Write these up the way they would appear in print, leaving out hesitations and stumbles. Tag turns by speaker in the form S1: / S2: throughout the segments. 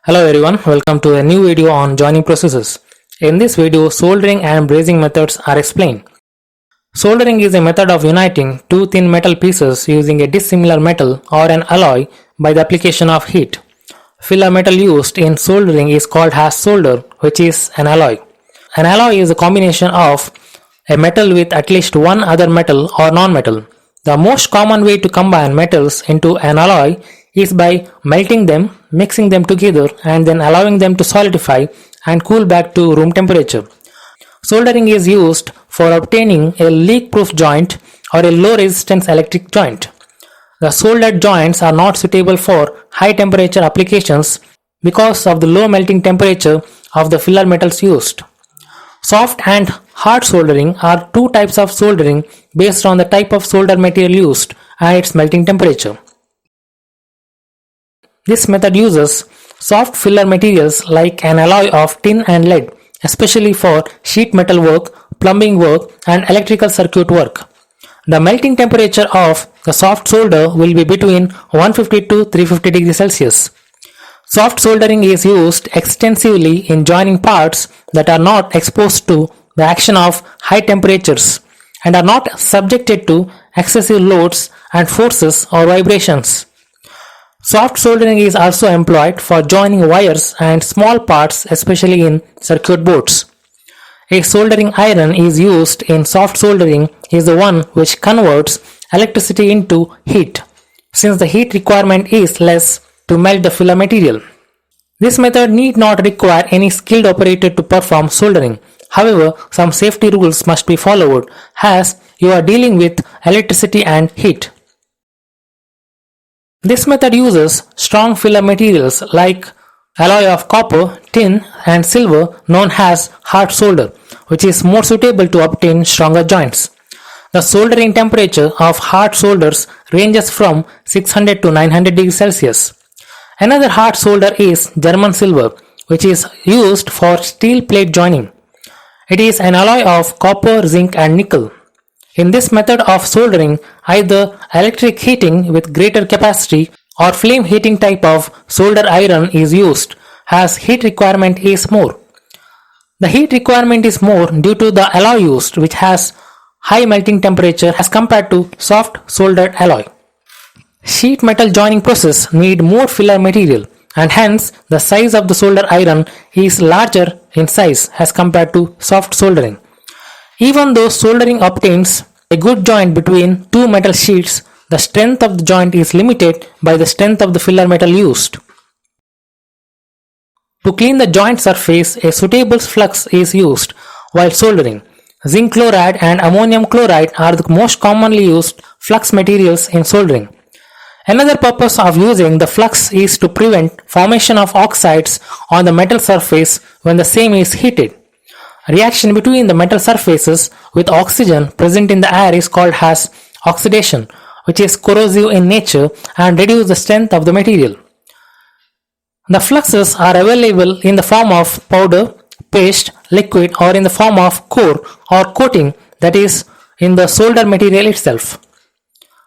S1: Hello everyone, welcome to a new video on joining processes. In this video, soldering and brazing methods are explained. Soldering is a method of uniting two thin metal pieces using a dissimilar metal or an alloy by the application of heat. Filler metal used in soldering is called as solder, which is an alloy. An alloy is a combination of a metal with at least one other metal or non-metal. The most common way to combine metals into an alloy is by melting them, mixing them together, and then allowing them to solidify and cool back to room temperature. Soldering is used for obtaining a leak-proof joint or a low-resistance electric joint. The soldered joints are not suitable for high-temperature applications because of the low melting temperature of the filler metals used. Soft and hard soldering are two types of soldering based on the type of solder material used and its melting temperature. This method uses soft filler materials like an alloy of tin and lead, especially for sheet metal work, plumbing work, and electrical circuit work. The melting temperature of the soft solder will be between 150 to 350 degrees Celsius. Soft soldering is used extensively in joining parts that are not exposed to the action of high temperatures and are not subjected to excessive loads and forces or vibrations. Soft soldering is also employed for joining wires and small parts, especially in circuit boards. A soldering iron is used in soft soldering is the one which converts electricity into heat, since the heat requirement is less to melt the filler material. This method need not require any skilled operator to perform soldering. However, some safety rules must be followed as you are dealing with electricity and heat. This method uses strong filler materials like alloy of copper, tin, and silver known as hard solder, which is more suitable to obtain stronger joints. The soldering temperature of hard solders ranges from 600 to 900 degrees Celsius. Another hard solder is German silver, which is used for steel plate joining. It is an alloy of copper, zinc, and nickel. In this method of soldering, either electric heating with greater capacity or flame heating type of solder iron is used, as heat requirement is more. The heat requirement is more due to the alloy used, which has high melting temperature as compared to soft soldered alloy. Sheet metal joining process need more filler material, and hence the size of the solder iron is larger in size as compared to soft soldering. Even though soldering obtains a good joint between two metal sheets, the strength of the joint is limited by the strength of the filler metal used. To clean the joint surface, a suitable flux is used while soldering. Zinc chloride and ammonium chloride are the most commonly used flux materials in soldering. Another purpose of using the flux is to prevent formation of oxides on the metal surface when the same is heated. Reaction between the metal surfaces with oxygen present in the air is called as oxidation, which is corrosive in nature and reduces the strength of the material. The fluxes are available in the form of powder, paste, liquid, or in the form of core or coating, that is, in the solder material itself.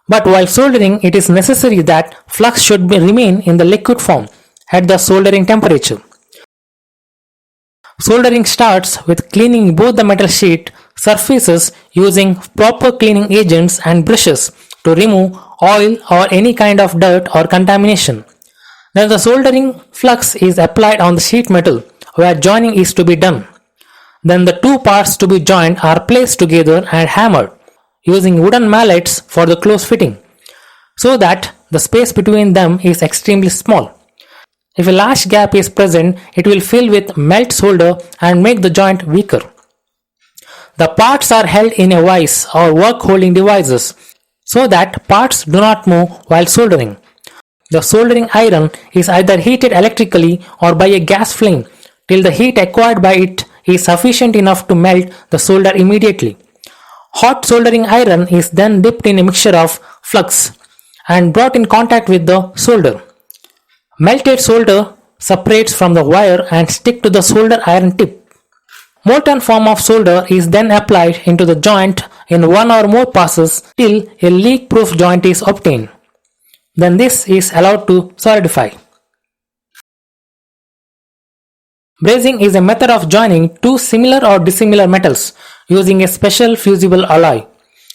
S1: But while soldering, it is necessary that flux should remain in the liquid form at the soldering temperature. Soldering starts with cleaning both the metal sheet surfaces using proper cleaning agents and brushes to remove oil or any kind of dirt or contamination. Then the soldering flux is applied on the sheet metal where joining is to be done. Then the two parts to be joined are placed together and hammered using wooden mallets for the close fitting, so that the space between them is extremely small. If a large gap is present, it will fill with melt solder and make the joint weaker. The parts are held in a vise or work holding devices so that parts do not move while soldering. The soldering iron is either heated electrically or by a gas flame till the heat acquired by it is sufficient enough to melt the solder immediately. Hot soldering iron is then dipped in a mixture of flux and brought in contact with the solder. Melted solder separates from the wire and stick to the solder iron tip. Molten form of solder is then applied into the joint in one or more passes till a leak-proof joint is obtained. Then this is allowed to solidify. Brazing is a method of joining two similar or dissimilar metals using a special fusible alloy.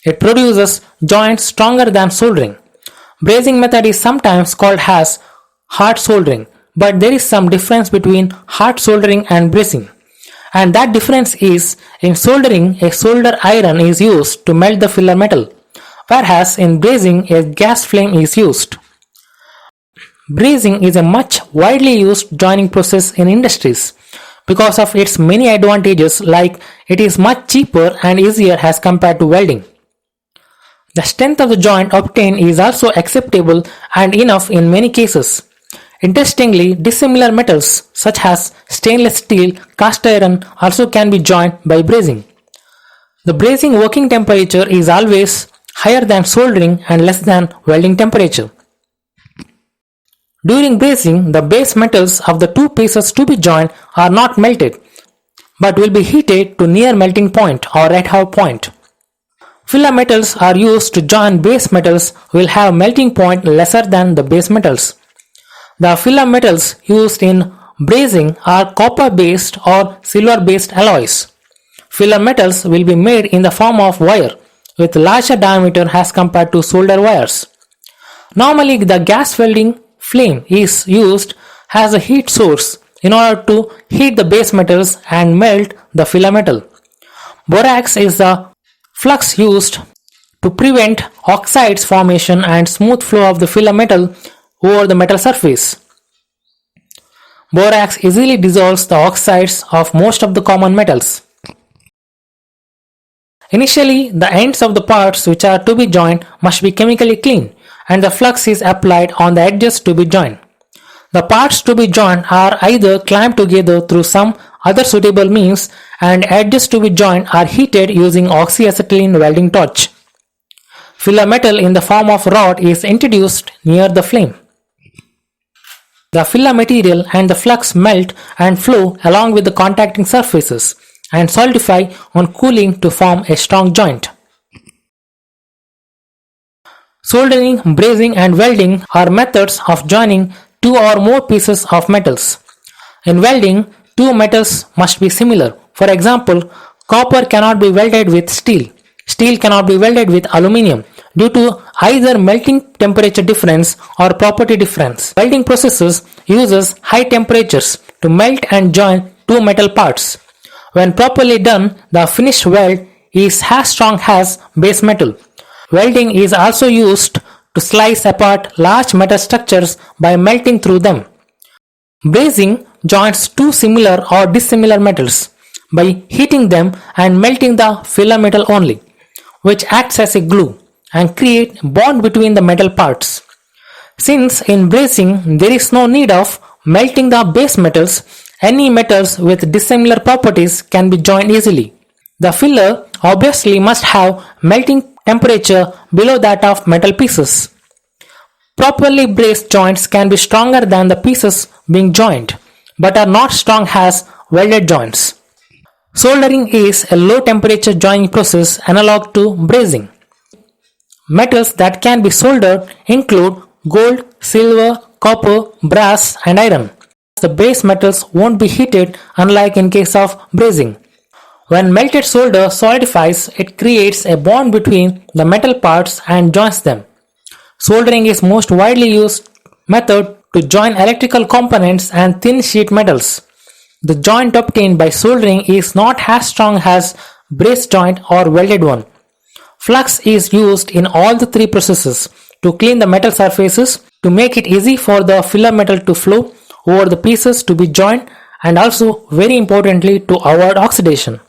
S1: It produces joints stronger than soldering. Brazing method is sometimes called as hard soldering, but there is some difference between hard soldering and brazing. And that difference is, in soldering, a solder iron is used to melt the filler metal, whereas in brazing, a gas flame is used. Brazing is a much widely used joining process in industries because of its many advantages, like it is much cheaper and easier as compared to welding. The strength of the joint obtained is also acceptable and enough in many cases. Interestingly, dissimilar metals such as stainless steel, cast iron also can be joined by brazing. The brazing working temperature is always higher than soldering and less than welding temperature. During brazing, the base metals of the two pieces to be joined are not melted, but will be heated to near melting point or red hot point. Filler metals are used to join base metals will have melting point lesser than the base metals. The filler metals used in brazing are copper based or silver based alloys. Filler metals will be made in the form of wire with larger diameter as compared to solder wires. Normally, the gas welding flame is used as a heat source in order to heat the base metals and melt the filler metal. Borax is the flux used to prevent oxides formation and smooth flow of the filler metal over the metal surface. Borax easily dissolves the oxides of most of the common metals. Initially, the ends of the parts which are to be joined must be chemically clean, and the flux is applied on the edges to be joined. The parts to be joined are either clamped together through some other suitable means, and edges to be joined are heated using oxyacetylene welding torch. Filler metal in the form of rod is introduced near the flame. The filler material and the flux melt and flow along with the contacting surfaces and solidify on cooling to form a strong joint. Soldering, brazing and welding are methods of joining two or more pieces of metals. In welding, two metals must be similar. For example, copper cannot be welded with steel. Steel cannot be welded with aluminium due to either melting temperature difference or property difference. Welding processes uses high temperatures to melt and join two metal parts. When properly done, the finished weld is as strong as base metal. Welding is also used to slice apart large metal structures by melting through them. Brazing joins two similar or dissimilar metals by heating them and melting the filler metal only, which acts as a glue and create bond between the metal parts. Since in brazing there is no need of melting the base metals, any metals with dissimilar properties can be joined easily. The filler obviously must have melting temperature below that of metal pieces. Properly brazed joints can be stronger than the pieces being joined, but are not strong as welded joints. Soldering is a low temperature joining process analog to brazing. Metals that can be soldered include gold, silver, copper, brass and iron. The base metals won't be heated unlike in case of brazing. When melted solder solidifies, it creates a bond between the metal parts and joins them. Soldering is most widely used method to join electrical components and thin sheet metals. The joint obtained by soldering is not as strong as brazed joint or welded one. Flux is used in all the three processes to clean the metal surfaces, to make it easy for the filler metal to flow over the pieces to be joined, and also very importantly to avoid oxidation.